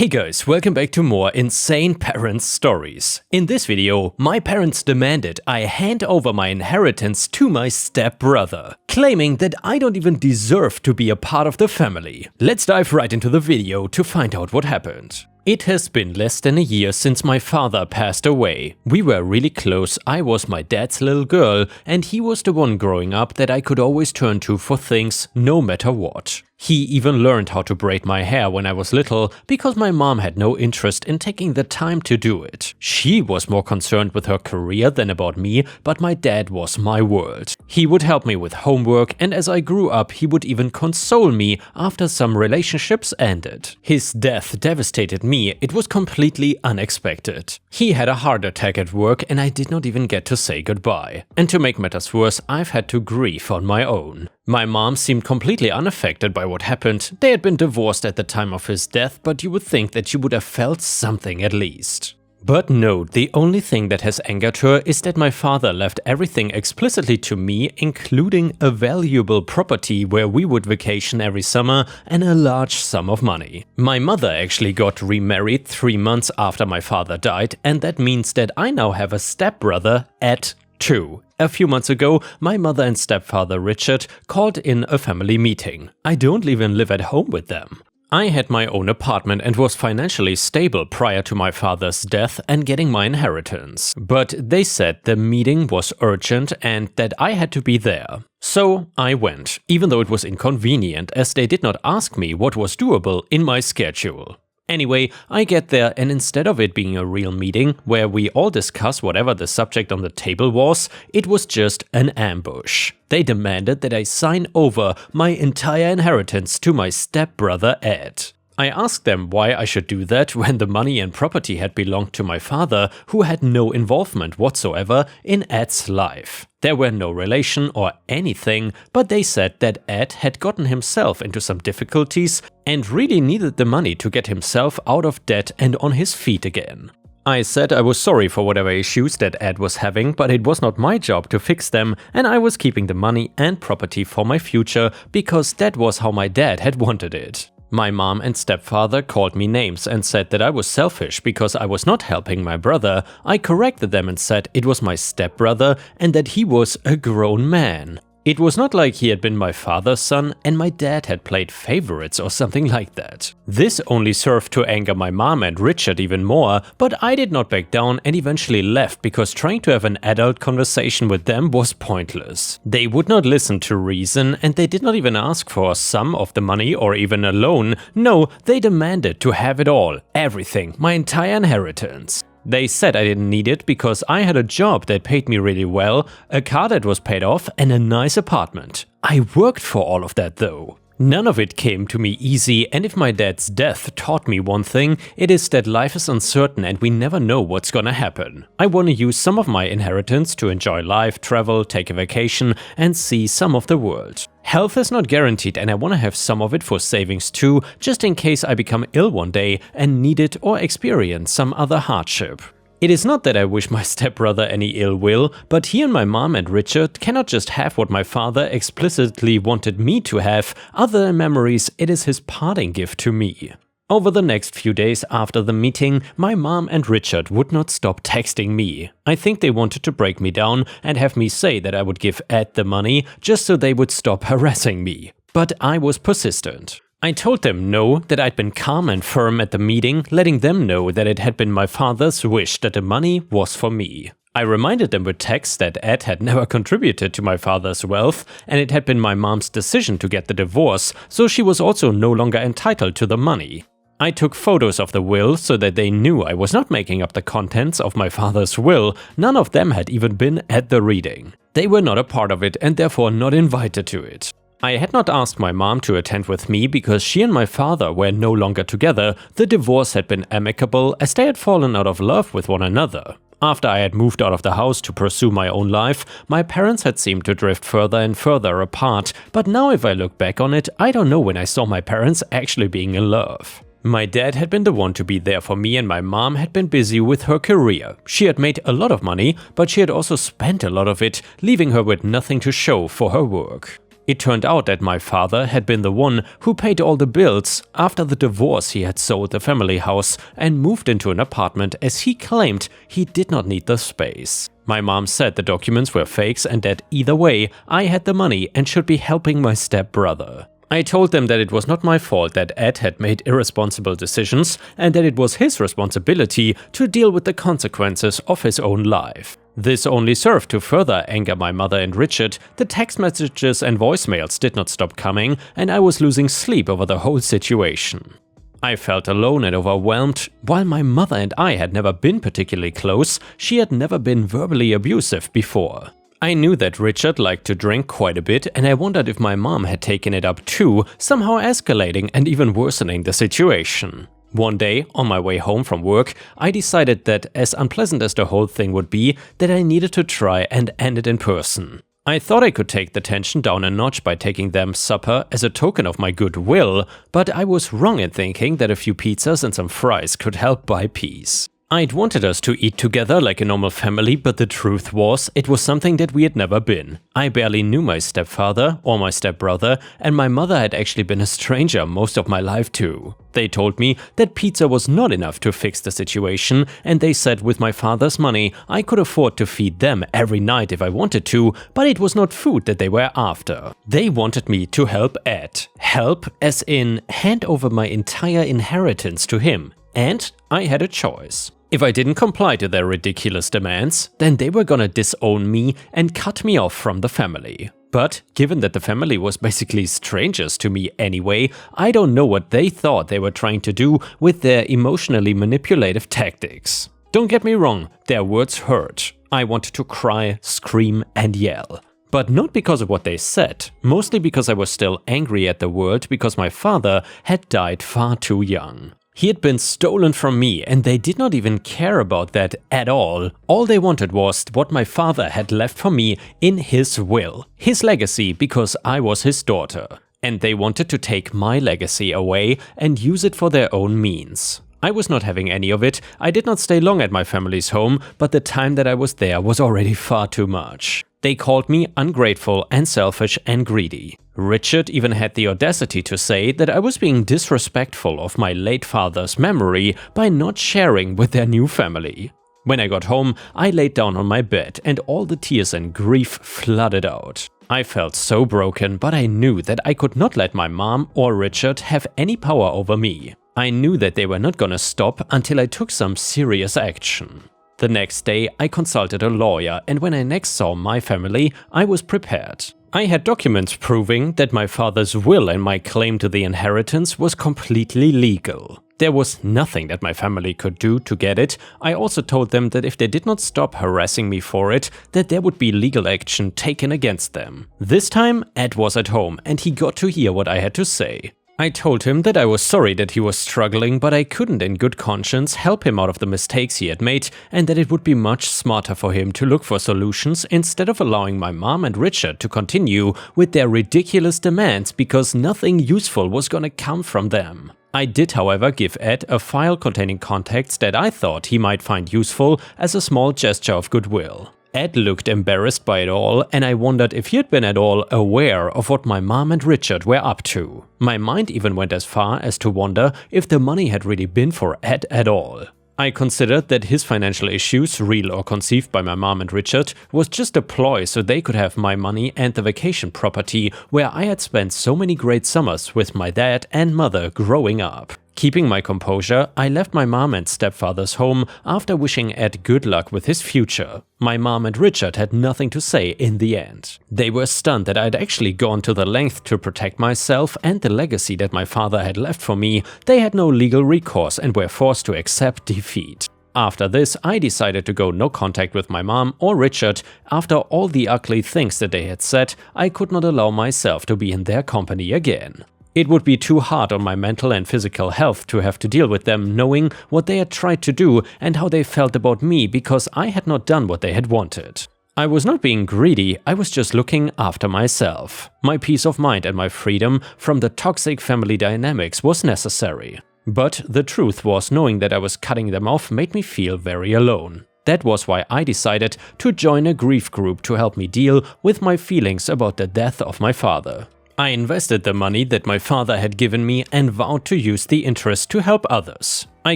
Hey guys, welcome back to more insane parents stories. In this video, my parents demanded I hand over my inheritance to my stepbrother, claiming that I don't even deserve to be a part of the family. Let's dive right into the video to find out what happened. It has been less than a year since my father passed away. We were really close. I was my dad's little girl, and he was the one growing up that I could always turn to for things, no matter what. He even learned how to braid my hair when I was little, because my mom had no interest in taking the time to do it. She was more concerned with her career than about me, but my dad was my world. He would help me with homework, and as I grew up, he would even console me after some relationships ended. His death devastated me. It was completely unexpected. He had a heart attack at work, and I did not even get to say goodbye. And to make matters worse, I've had to grieve on my own. My mom seemed completely unaffected by what happened. They had been divorced at the time of his death, but you would think that she would have felt something at least. But no, the only thing that has angered her is that my father left everything explicitly to me, including a valuable property where we would vacation every summer and a large sum of money. My mother actually got remarried 3 months after my father died, and that means that I now have a stepbrother at 2. A few months ago, my mother and stepfather Richard called in a family meeting. I don't even live at home with them. I had my own apartment and was financially stable prior to my father's death and getting my inheritance. But they said the meeting was urgent and that I had to be there. So I went, even though it was inconvenient as they did not ask me what was doable in my schedule. Anyway, I get there, and instead of it being a real meeting where we all discuss whatever the subject on the table was, it was just an ambush. They demanded that I sign over my entire inheritance to my stepbrother Ed. I asked them why I should do that when the money and property had belonged to my father, who had no involvement whatsoever in Ed's life. There were no relation or anything, but they said that Ed had gotten himself into some difficulties and really needed the money to get himself out of debt and on his feet again. I said I was sorry for whatever issues that Ed was having, but it was not my job to fix them, and I was keeping the money and property for my future because that was how my dad had wanted it. My mom and stepfather called me names and said that I was selfish because I was not helping my brother. I corrected them and said it was my stepbrother and that he was a grown man. It was not like he had been my father's son and my dad had played favorites or something like that. This only served to anger my mom and Richard even more, but I did not back down and eventually left because trying to have an adult conversation with them was pointless. They would not listen to reason and they did not even ask for some of the money or even a loan. No, they demanded to have it all, everything, my entire inheritance. They said I didn't need it because I had a job that paid me really well, a car that was paid off, and a nice apartment. I worked for all of that though. None of it came to me easy, and if my dad's death taught me one thing, it is that life is uncertain and we never know what's gonna happen. I want to use some of my inheritance to enjoy life, travel, take a vacation, and see some of the world. Health is not guaranteed and I want to have some of it for savings too, just in case I become ill one day and need it or experience some other hardship. It is not that I wish my stepbrother any ill will, but he and my mom and Richard cannot just have what my father explicitly wanted me to have. Other than memories, it is his parting gift to me. Over the next few days after the meeting, my mom and Richard would not stop texting me. I think they wanted to break me down and have me say that I would give Ed the money just so they would stop harassing me. But I was persistent. I told them no, that I'd been calm and firm at the meeting, letting them know that it had been my father's wish that the money was for me. I reminded them with text that Ed had never contributed to my father's wealth, and it had been my mom's decision to get the divorce, so she was also no longer entitled to the money. I took photos of the will so that they knew I was not making up the contents of my father's will. None of them had even been at the reading. They were not a part of it and therefore not invited to it. I had not asked my mom to attend with me because she and my father were no longer together. The divorce had been amicable as they had fallen out of love with one another. After I had moved out of the house to pursue my own life, my parents had seemed to drift further and further apart, but now if I look back on it, I don't know when I saw my parents actually being in love. My dad had been the one to be there for me and my mom had been busy with her career. She had made a lot of money, but she had also spent a lot of it, leaving her with nothing to show for her work. It turned out that my father had been the one who paid all the bills. After the divorce, he had sold the family house and moved into an apartment as he claimed he did not need the space. My mom said the documents were fakes and that either way, I had the money and should be helping my stepbrother. I told them that it was not my fault that Ed had made irresponsible decisions and that it was his responsibility to deal with the consequences of his own life. This only served to further anger my mother and Richard. The text messages and voicemails did not stop coming, and I was losing sleep over the whole situation. I felt alone and overwhelmed. While my mother and I had never been particularly close, she had never been verbally abusive before. I knew that Richard liked to drink quite a bit, and I wondered if my mom had taken it up too, somehow escalating and even worsening the situation. One day, on my way home from work, I decided that, as unpleasant as the whole thing would be, that I needed to try and end it in person. I thought I could take the tension down a notch by taking them supper as a token of my goodwill, but I was wrong in thinking that a few pizzas and some fries could help buy peace. I'd wanted us to eat together like a normal family, but the truth was, it was something that we had never been. I barely knew my stepfather or my stepbrother, and my mother had actually been a stranger most of my life too. They told me that pizza was not enough to fix the situation, and they said with my father's money I could afford to feed them every night if I wanted to, but it was not food that they were after. They wanted me to help Ed. Help as in hand over my entire inheritance to him. And I had a choice. If I didn't comply to their ridiculous demands, then they were gonna disown me and cut me off from the family. But given that the family was basically strangers to me anyway, I don't know what they thought they were trying to do with their emotionally manipulative tactics. Don't get me wrong, their words hurt. I wanted to cry, scream, and yell. But not because of what they said, mostly because I was still angry at the world because my father had died far too young. He had been stolen from me, and they did not even care about that at all. All they wanted was what my father had left for me in his will, his legacy, because I was his daughter. And they wanted to take my legacy away and use it for their own means. I was not having any of it. I did not stay long at my family's home, but the time that I was there was already far too much. They called me ungrateful and selfish and greedy. Richard even had the audacity to say that I was being disrespectful of my late father's memory by not sharing with their new family. When I got home, I laid down on my bed and all the tears and grief flooded out. I felt so broken, but I knew that I could not let my mom or Richard have any power over me. I knew that they were not gonna stop until I took some serious action. The next day, I consulted a lawyer, and when I next saw my family, I was prepared. I had documents proving that my father's will and my claim to the inheritance was completely legal. There was nothing that my family could do to get it. I also told them that if they did not stop harassing me for it, that there would be legal action taken against them. This time, Ed was at home, and he got to hear what I had to say. I told him that I was sorry that he was struggling, but I couldn't in good conscience help him out of the mistakes he had made, and that it would be much smarter for him to look for solutions instead of allowing my mom and Richard to continue with their ridiculous demands because nothing useful was gonna come from them. I did, however, give Ed a file containing contacts that I thought he might find useful as a small gesture of goodwill. Ed looked embarrassed by it all, and I wondered if he had been at all aware of what my mom and Richard were up to. My mind even went as far as to wonder if the money had really been for Ed at all. I considered that his financial issues, real or conceived by my mom and Richard, was just a ploy so they could have my money and the vacation property where I had spent so many great summers with my dad and mother growing up. Keeping my composure, I left my mom and stepfather's home after wishing Ed good luck with his future. My mom and Richard had nothing to say in the end. They were stunned that I'd actually gone to the length to protect myself and the legacy that my father had left for me. They had no legal recourse and were forced to accept defeat. After this, I decided to go no contact with my mom or Richard. After all the ugly things that they had said, I could not allow myself to be in their company again. It would be too hard on my mental and physical health to have to deal with them knowing what they had tried to do and how they felt about me because I had not done what they had wanted. I was not being greedy, I was just looking after myself. My peace of mind and my freedom from the toxic family dynamics was necessary. But the truth was, knowing that I was cutting them off made me feel very alone. That was why I decided to join a grief group to help me deal with my feelings about the death of my father. I invested the money that my father had given me and vowed to use the interest to help others. I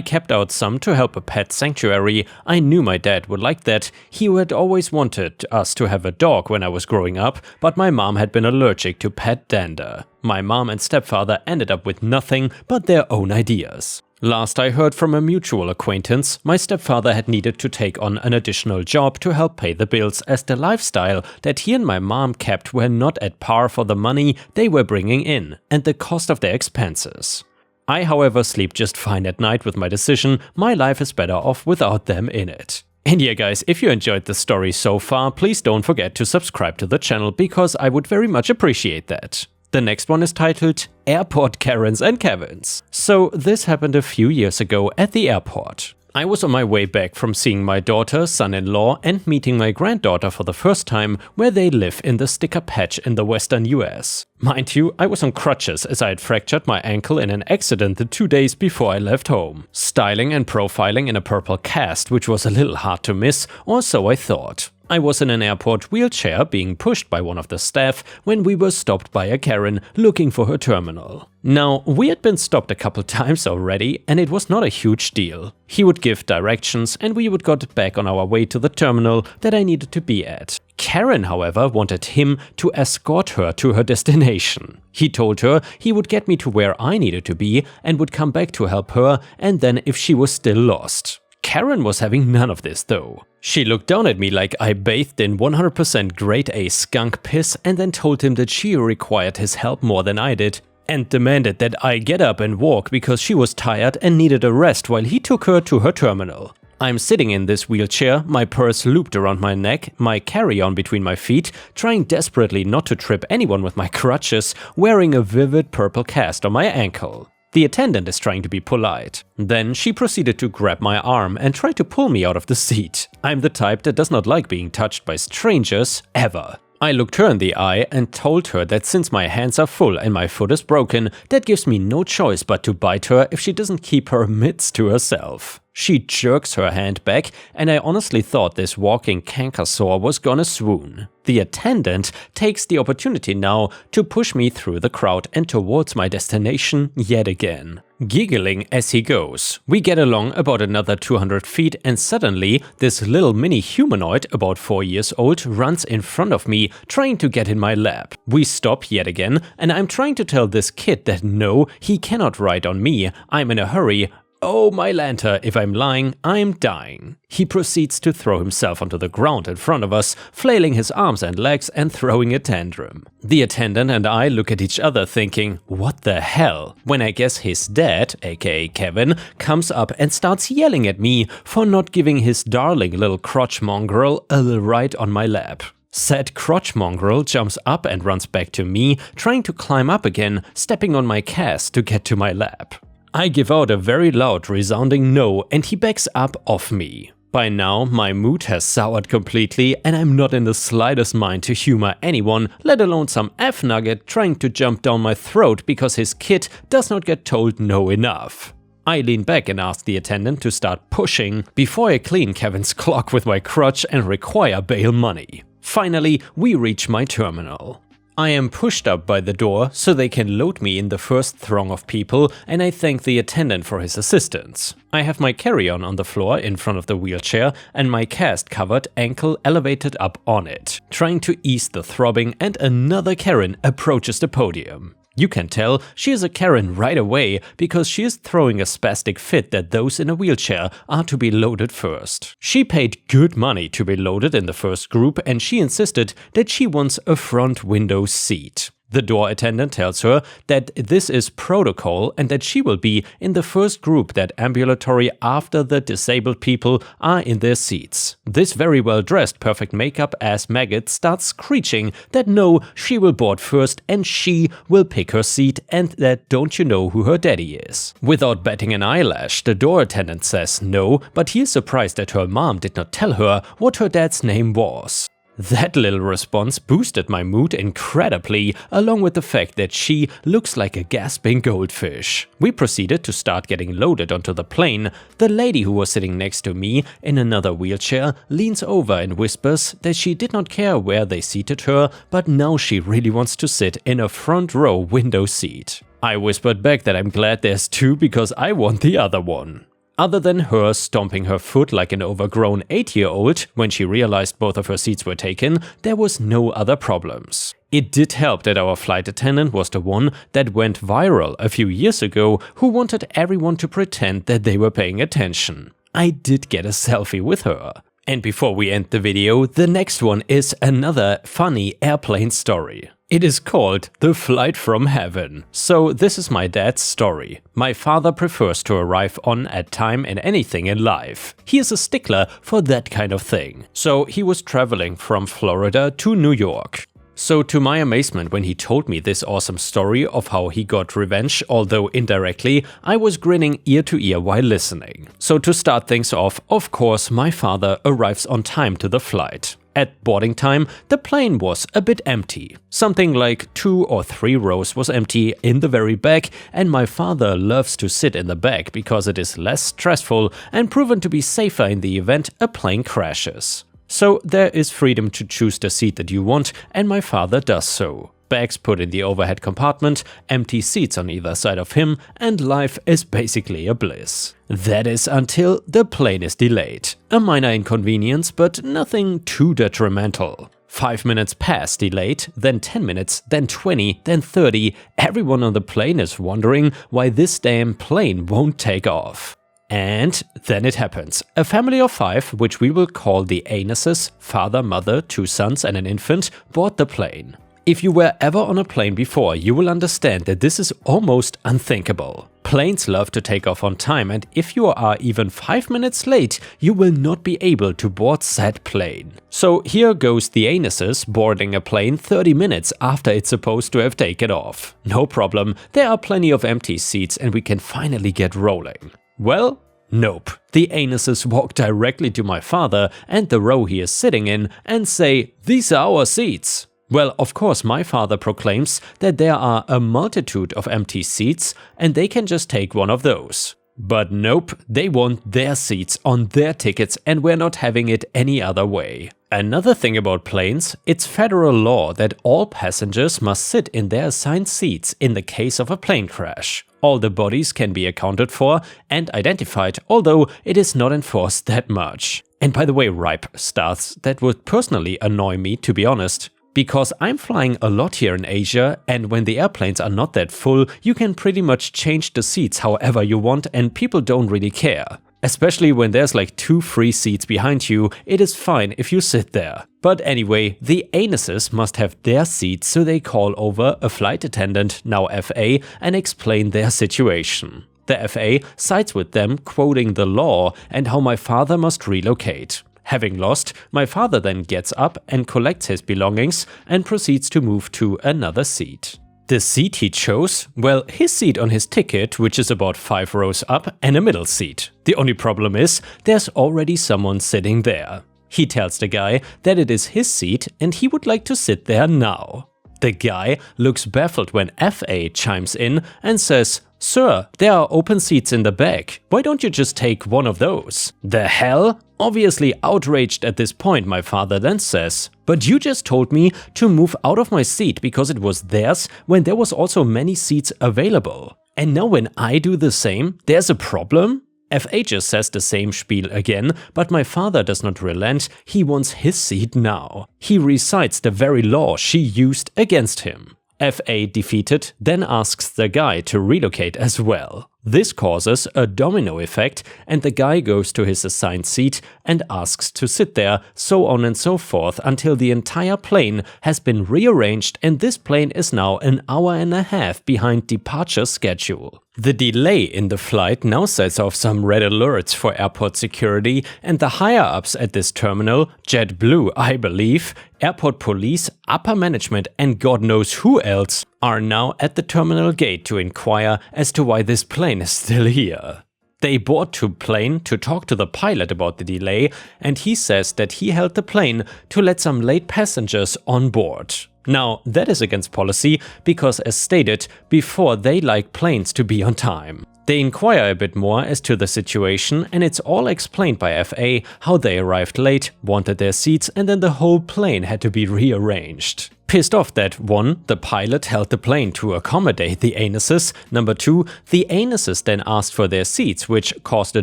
kept out some to help a pet sanctuary. I knew my dad would like that. He had always wanted us to have a dog when I was growing up, but my mom had been allergic to pet dander. My mom and stepfather ended up with nothing but their own ideas. Last I heard from a mutual acquaintance, my stepfather had needed to take on an additional job to help pay the bills, as the lifestyle that he and my mom kept were not at par for the money they were bringing in and the cost of their expenses. I, however, sleep just fine at night with my decision. My life is better off without them in it. And yeah guys, if you enjoyed the story so far, please don't forget to subscribe to the channel because I would very much appreciate that. The next one is titled Airport Karens and Kevins. So this happened a few years ago at the airport. I was on my way back from seeing my daughter, son-in-law and meeting my granddaughter for the first time, where they live in the sticker patch in the western US. Mind you, I was on crutches as I had fractured my ankle in an accident the 2 days before I left home. Styling and profiling in a purple cast, which was a little hard to miss, or so I thought. I was in an airport wheelchair being pushed by one of the staff when we were stopped by a Karen looking for her terminal. Now, we had been stopped a couple times already and it was not a huge deal. He would give directions and we would get back on our way to the terminal that I needed to be at. Karen, however, wanted him to escort her to her destination. He told her he would get me to where I needed to be and would come back to help her, and then if she was still lost. Karen was having none of this though. She looked down at me like I bathed in 100% grade A skunk piss and then told him that she required his help more than I did and demanded that I get up and walk because she was tired and needed a rest while he took her to her terminal. I'm sitting in this wheelchair, my purse looped around my neck, my carry-on between my feet, trying desperately not to trip anyone with my crutches, wearing a vivid purple cast on my ankle. The attendant is trying to be polite. Then she proceeded to grab my arm and try to pull me out of the seat. I'm the type that does not like being touched by strangers, ever. I looked her in the eye and told her that since my hands are full and my foot is broken, that gives me no choice but to bite her if she doesn't keep her mitts to herself. She jerks her hand back and I honestly thought this walking canker sore was gonna swoon. The attendant takes the opportunity now to push me through the crowd and towards my destination yet again. Giggling as he goes, we get along about another 200 feet and suddenly this little mini humanoid about 4 years old runs in front of me trying to get in my lap. We stop yet again and I'm trying to tell this kid that no, he cannot ride on me, I'm in a hurry. Oh my lanta, if I'm lying, I'm dying. He proceeds to throw himself onto the ground in front of us, flailing his arms and legs and throwing a tantrum. The attendant and I look at each other thinking, what the hell? When I guess his dad, aka Kevin, comes up and starts yelling at me for not giving his darling little crotch mongrel a ride on my lap. Said crotch mongrel jumps up and runs back to me, trying to climb up again, stepping on my cast to get to my lap. I give out a very loud resounding no and he backs up off me. By now, my mood has soured completely and I'm not in the slightest mind to humor anyone, let alone some F-nugget trying to jump down my throat because his kid does not get told no enough. I lean back and ask the attendant to start pushing before I clean Kevin's clock with my crutch and require bail money. Finally, we reach my terminal. I am pushed up by the door so they can load me in the first throng of people and I thank the attendant for his assistance. I have my carry-on the floor in front of the wheelchair and my cast covered ankle elevated up on it, trying to ease the throbbing and another Karen approaches the podium. You can tell she is a Karen right away because she is throwing a spastic fit that those in a wheelchair are to be loaded first. She paid good money to be loaded in the first group and she insisted that she wants a front window seat. The door attendant tells her that this is protocol and that she will be in the first group that ambulatory after the disabled people are in their seats. This very well dressed, perfect makeup ass maggot starts screeching that no, she will board first and she will pick her seat and that don't you know who her daddy is. Without batting an eyelash, the door attendant says no, but he is surprised that her mom did not tell her what her dad's name was. That little response boosted my mood incredibly, along with the fact that she looks like a gasping goldfish. We proceeded to start getting loaded onto the plane. The lady who was sitting next to me in another wheelchair leans over and whispers that she did not care where they seated her, but now she really wants to sit in a front row window seat. I whispered back that I'm glad there's two because I want the other one. Other than her stomping her foot like an overgrown 8-year-old when she realized both of her seats were taken, there was no other problems. It did help that our flight attendant was the one that went viral a few years ago, who wanted everyone to pretend that they were paying attention. I did get a selfie with her. And before we end the video, the next one is another funny airplane story. It is called The Flight from Heaven. So this is my dad's story. My father prefers to arrive on at time in anything in life. He is a stickler for that kind of thing. So he was traveling from Florida to New York. So to my amazement, when he told me this awesome story of how he got revenge, although indirectly, I was grinning ear to ear while listening. So to start things off, of course, my father arrives on time to the flight. At boarding time, the plane was a bit empty. Something like 2 or 3 rows was empty in the very back, and my father loves to sit in the back because it is less stressful and proven to be safer in the event a plane crashes. So there is freedom to choose the seat that you want, and my father does so. Bags put in the overhead compartment, empty seats on either side of him, and life is basically a bliss. That is until the plane is delayed. A minor inconvenience, but nothing too detrimental. 5 minutes pass delayed, then 10 minutes, then 20, then 30. Everyone on the plane is wondering why this damn plane won't take off. And then it happens. A family of 5, which we will call the anuses, father, mother, 2 sons and an infant, board the plane. If you were ever on a plane before, you will understand that this is almost unthinkable. Planes love to take off on time, and if you are even 5 minutes late, you will not be able to board said plane. So here goes the anuses boarding a plane 30 minutes after it's supposed to have taken off. No problem, there are plenty of empty seats and we can finally get rolling. Well, nope. The anuses walk directly to my father and the row he is sitting in and say, "These are our seats." Well, of course, my father proclaims that there are a multitude of empty seats and they can just take one of those. But nope, they want their seats on their tickets and we're not having it any other way. Another thing about planes, it's federal law that all passengers must sit in their assigned seats in the case of a plane crash. All the bodies can be accounted for and identified, although it is not enforced that much. And by the way, ripe stats, that would personally annoy me, to be honest. Because I'm flying a lot here in Asia, and when the airplanes are not that full, you can pretty much change the seats however you want and people don't really care. Especially when there's like 2 free seats behind you, it is fine if you sit there. But anyway, the anuses must have their seats, so they call over a flight attendant, now FA, and explain their situation. The FA sides with them, quoting the law and how my father must relocate. Having lost, my father then gets up and collects his belongings and proceeds to move to another seat. The seat he chose? Well, his seat on his ticket, which is about 5 rows up, and a middle seat. The only problem is, there's already someone sitting there. He tells the guy that it is his seat and he would like to sit there now. The guy looks baffled when FA chimes in and says, "Sir, there are open seats in the back. Why don't you just take one of those?" The hell? Obviously outraged at this point, my father then says, "But you just told me to move out of my seat because it was theirs when there was also many seats available. And now when I do the same, there's a problem?" FA just says the same spiel again, but my father does not relent, he wants his seat now. He recites the very law she used against him. FA defeated, then asks the guy to relocate as well. This causes a domino effect and the guy goes to his assigned seat and asks to sit there, so on and so forth until the entire plane has been rearranged and this plane is now an hour and a half behind departure schedule. The delay in the flight now sets off some red alerts for airport security and the higher-ups at this terminal, JetBlue I believe, airport police, upper management and God knows who else, are now at the terminal gate to inquire as to why this plane is still here. They board to plane to talk to the pilot about the delay, and he says that he held the plane to let some late passengers on board. Now, that is against policy because, as stated before, they like planes to be on time. They inquire a bit more as to the situation, and it's all explained by FA how they arrived late, wanted their seats, and then the whole plane had to be rearranged. Pissed off that 1. The pilot held the plane to accommodate the anuses, 2. The anuses then asked for their seats, which caused a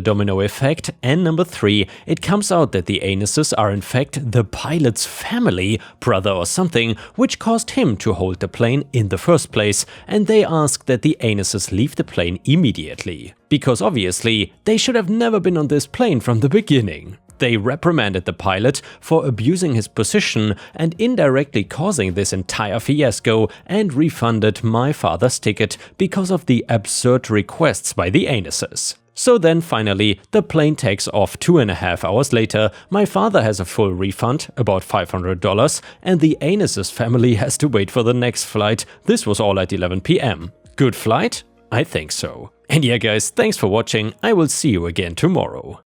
domino effect, and 3. It comes out that the anuses are in fact the pilot's family, brother or something, which caused him to hold the plane in the first place, and they ask that the anuses leave the plane immediately. Because obviously, they should have never been on this plane from the beginning. They reprimanded the pilot for abusing his position and indirectly causing this entire fiasco, and refunded my father's ticket because of the absurd requests by the anuses. So then finally, the plane takes off 2.5 hours later, my father has a full refund, about $500, and the anuses family has to wait for the next flight. This was all at 11 PM. Good flight? I think so. And yeah guys, thanks for watching, I will see you again tomorrow.